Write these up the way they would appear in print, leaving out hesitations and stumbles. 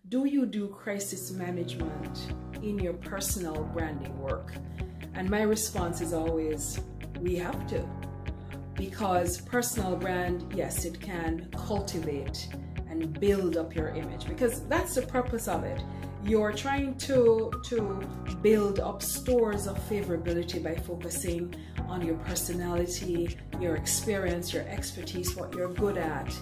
do you do crisis management in your personal branding work? And my response is always, we have to. Because personal brand, yes, it can cultivate and build up your image, because that's the purpose of it. You're trying to build up stores of favorability by focusing on your personality, your experience, your expertise, what you're good at,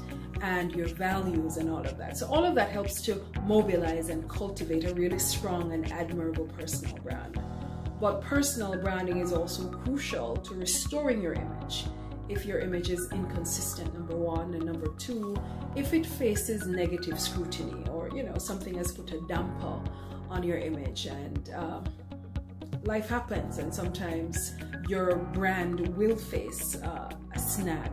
and your values and all of that. So all of that helps to mobilize and cultivate a really strong and admirable personal brand. But personal branding is also crucial to restoring your image. If your image is inconsistent, number one, and number two, if it faces negative scrutiny, or something has put a damper on your image, and life happens, and sometimes your brand will face a snag,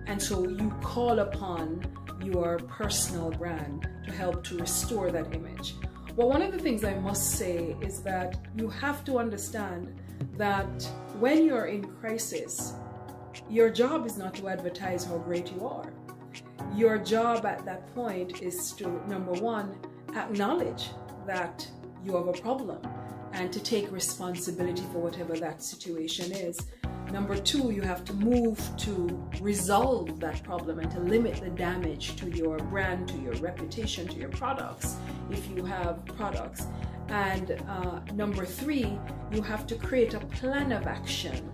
and so you call upon your personal brand to help to restore that image. Well, one of the things I must say is that you have to understand that when you're in crisis, your job is not to advertise how great you are. Your job at that point is to, number one, acknowledge that you have a problem and to take responsibility for whatever that situation is. Number two, you have to move to resolve that problem and to limit the damage to your brand, to your reputation, to your products, if you have products. And number three, you have to create a plan of action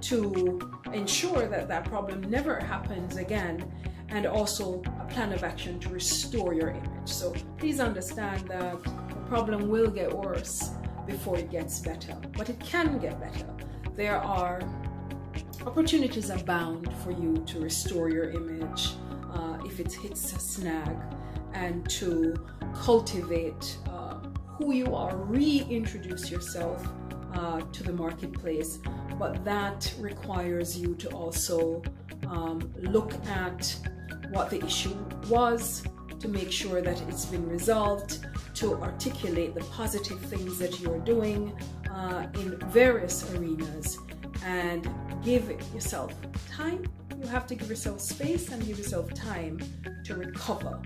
to ensure that that problem never happens again, and also a plan of action to restore your image. So please understand that the problem will get worse before it gets better, but it can get better. There are opportunities abound for you to restore your image if it hits a snag, and to cultivate who you are, reintroduce yourself to the marketplace. But that requires you to also look at what the issue was, to make sure that it's been resolved, to articulate the positive things that you're doing in various arenas, and give yourself time. You have to give yourself space and give yourself time to recover.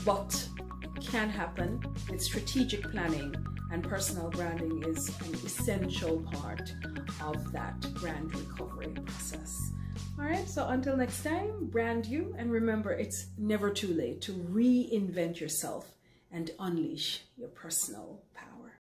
But it can happen with strategic planning, and personal branding is an essential part of that brand recovery process. All right, so until next time, brand you, and remember, it's never too late to reinvent yourself and unleash your personal power.